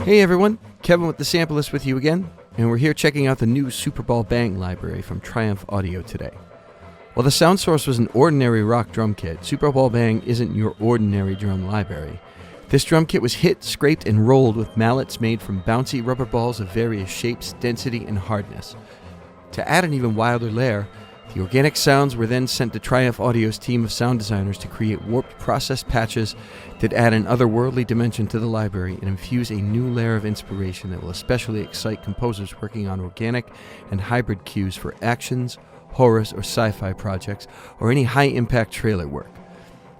Hey everyone, Kevin with the Sampleist with you again, and we're here checking out the new Superball Bang library from Triumph Audio today. While the sound source was an ordinary rock drum kit, Superball Bang isn't your ordinary drum library. This drum kit was hit, scraped, and rolled with mallets made from bouncy rubber balls of various shapes, density, and hardness. To add an even wilder layer, the organic sounds were then sent to Triumph Audio's team of sound designers to create warped processed patches that add an otherworldly dimension to the library and infuse a new layer of inspiration that will especially excite composers working on organic and hybrid cues for actions, horrors, or sci-fi projects, or any high-impact trailer work.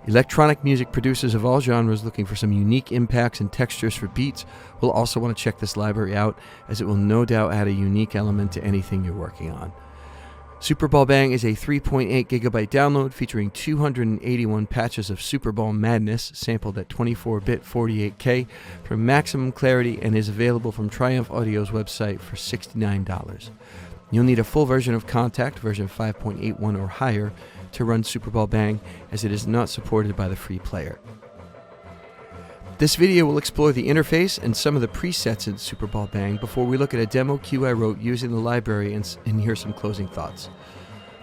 Electronic music producers of all genres looking for some unique impacts and textures for beats will also want to check this library out, as it will no doubt add a unique element to anything you're working on. Superball Bang is a 3.8 gigabyte download featuring 281 patches of Superball madness sampled at 24-bit 48K for maximum clarity and is available from Triumph Audio's website for $69. You'll need a full version of Contact, version 5.81 or higher, to run Superball Bang, as it is not supported by the free player. This video will explore the interface and some of the presets in Superball Bang before we look at a demo cue I wrote using the library and hear some closing thoughts.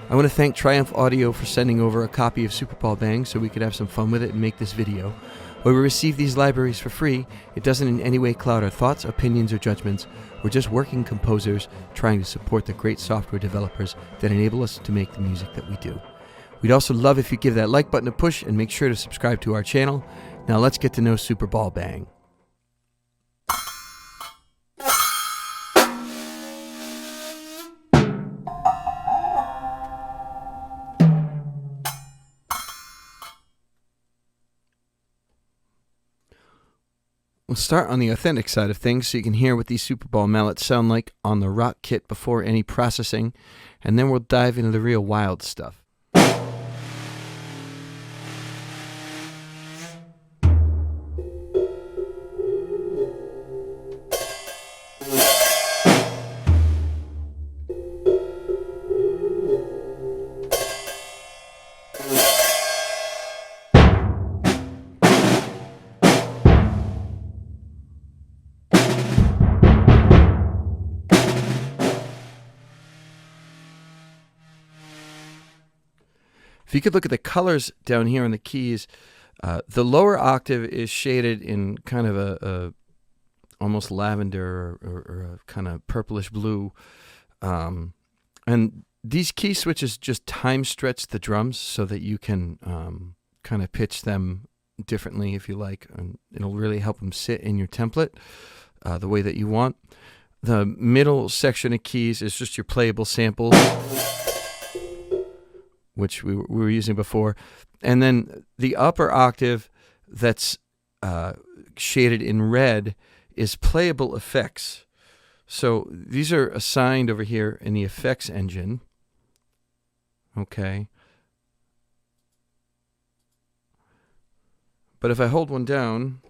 I want to thank Triumph Audio for sending over a copy of Superball Bang so we could have some fun with it and make this video. While we receive these libraries for free, it doesn't in any way cloud our thoughts, opinions, or judgments. We're just working composers trying to support the great software developers that enable us to make the music that we do. We'd also love if you give that like button a push and make sure to subscribe to our channel. Now let's get to know Superball Bang. We'll start on the authentic side of things so you can hear what these Superball mallets sound like on the rock kit before any processing, and then we'll dive into the real wild stuff. If you could look at the colors down here on the keys, the lower octave is shaded in kind of a almost lavender or a kind of purplish blue. And these key switches just time stretch the drums so that you can kind of pitch them differently if you like, and it'll really help them sit in your template the way that you want. The middle section of keys is just your playable samples, which we were using before. And then the upper octave that's shaded in red is playable effects. So these are assigned over here in the effects engine. Okay. But if I hold one down,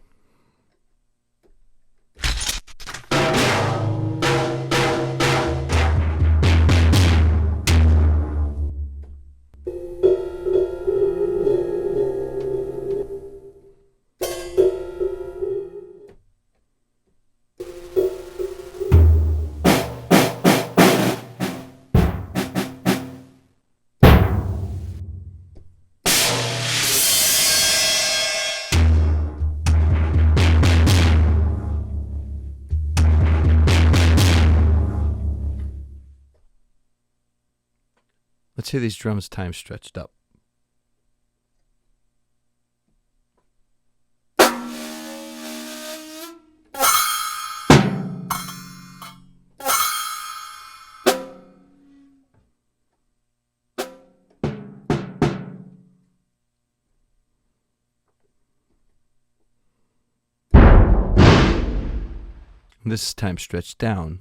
let's hear these drums time stretched up. This is time stretched down.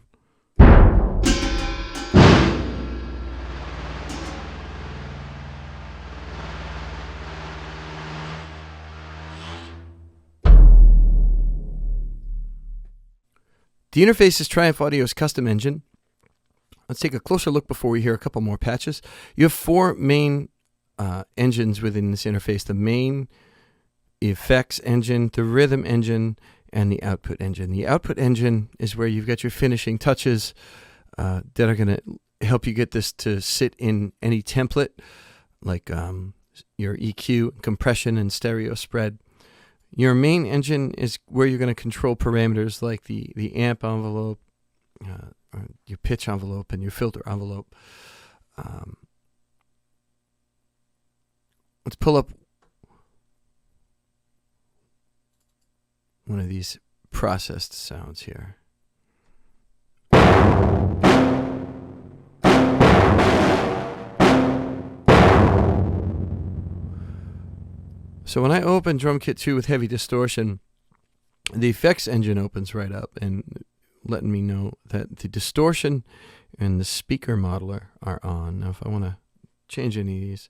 The interface is Triumph Audio's custom engine. Let's take a closer look before we hear a couple more patches. You have four main engines within this interface: the main effects engine, the rhythm engine, and the output engine. The output engine is where you've got your finishing touches that are going to help you get this to sit in any template, like your EQ, compression, and stereo spread. Your main engine is where you're going to control parameters like the amp envelope, or your pitch envelope, and your filter envelope. Let's pull up one of these processed sounds here. So when I open DrumKit 2 with heavy distortion, the effects engine opens right up and letting me know that the distortion and the speaker modeler are on. Now if I want to change any of these,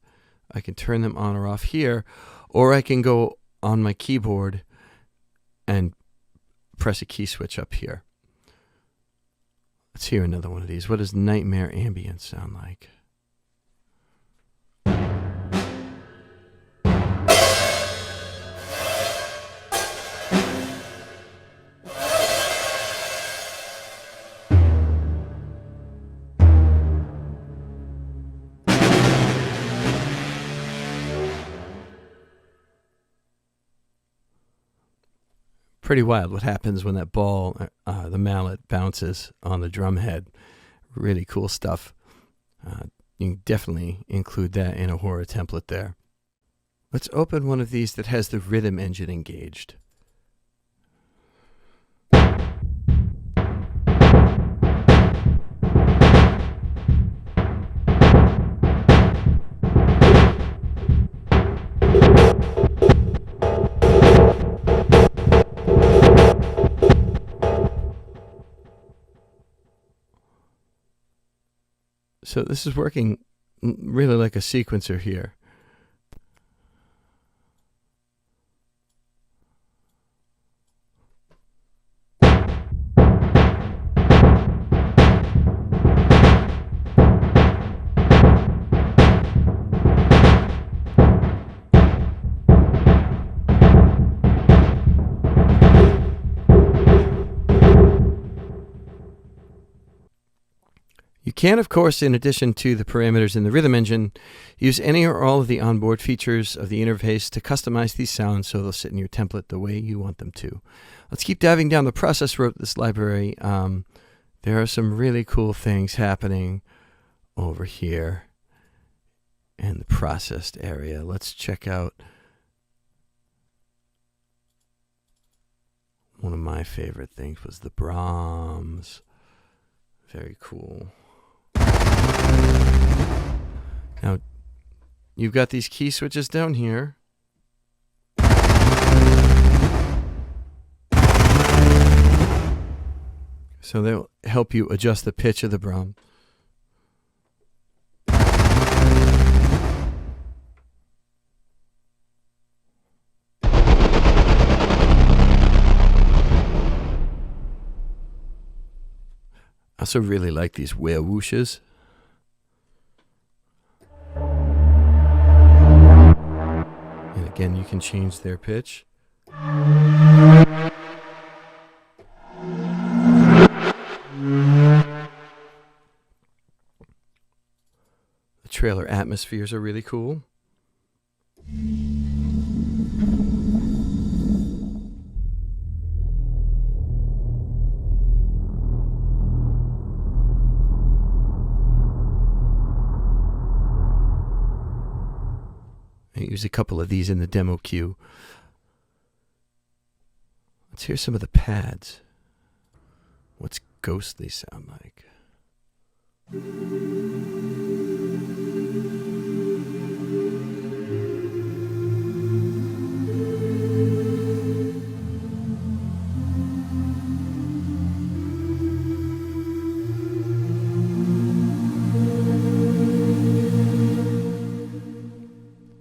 I can turn them on or off here, or I can go on my keyboard and press a key switch up here. Let's hear another one of these. What does Nightmare Ambient sound like? Pretty wild what happens when that ball, the mallet, bounces on the drum head. Really cool stuff. You can definitely include that in a horror template there. Let's open one of these that has the rhythm engine engaged. So this is working really like a sequencer here. You can, of course, in addition to the parameters in the rhythm engine, use any or all of the onboard features of the interface to customize these sounds so they'll sit in your template the way you want them to. Let's keep diving down the process road of this library. There are some really cool things happening over here in the processed area. Let's check out one of my favorite things was the Brahms. Very cool. Now, you've got these key switches down here. So they'll help you adjust the pitch of the Brahms. I also really like these whooshes. And again, you can change their pitch. The trailer atmospheres are really cool. I use a couple of these in the demo queue. Let's hear some of the pads. What's ghostly sound like?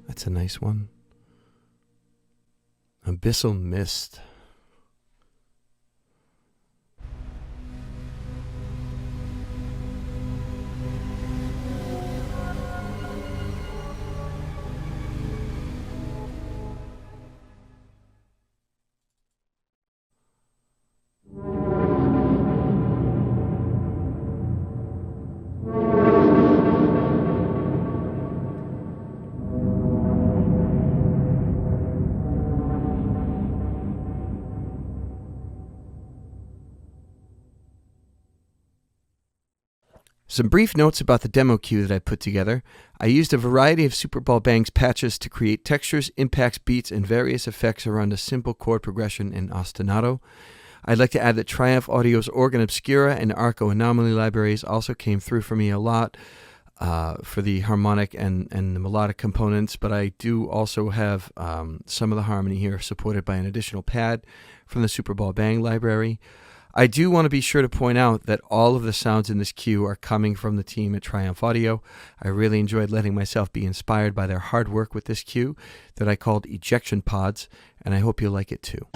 That's a nice one. Abyssal Mist. Some brief notes about the demo cue that I put together. I used a variety of Superball Bang's patches to create textures, impacts, beats, and various effects around a simple chord progression and ostinato. I'd like to add that Triumph Audio's Organ Obscura and Arco Anomaly libraries also came through for me a lot for the harmonic and the melodic components, but I do also have some of the harmony here supported by an additional pad from the Superball Bang library. I do want to be sure to point out that all of the sounds in this cue are coming from the team at Triumph Audio. I really enjoyed letting myself be inspired by their hard work with this cue that I called ejection pods, and I hope you'll like it too.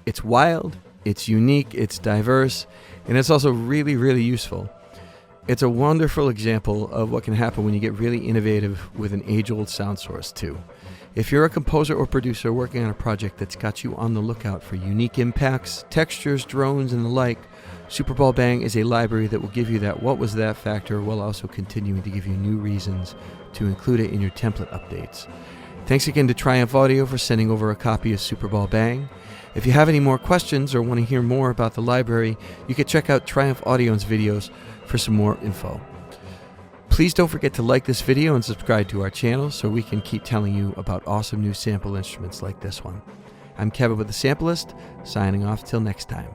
It's wild, it's unique, it's diverse, and it's also really, really useful. It's a wonderful example of what can happen when you get really innovative with an age-old sound source too. If you're a composer or producer working on a project that's got you on the lookout for unique impacts, textures, drones, and the like, Superball Bang is a library that will give you that what was that factor while also continuing to give you new reasons to include it in your template updates. Thanks again to Triumph Audio for sending over a copy of Superball Bang. If you have any more questions or want to hear more about the library, you can check out Triumph Audio's videos for some more info. Please don't forget to like this video and subscribe to our channel so we can keep telling you about awesome new sample instruments like this one. I'm Kevin with the Sampleist, signing off till next time.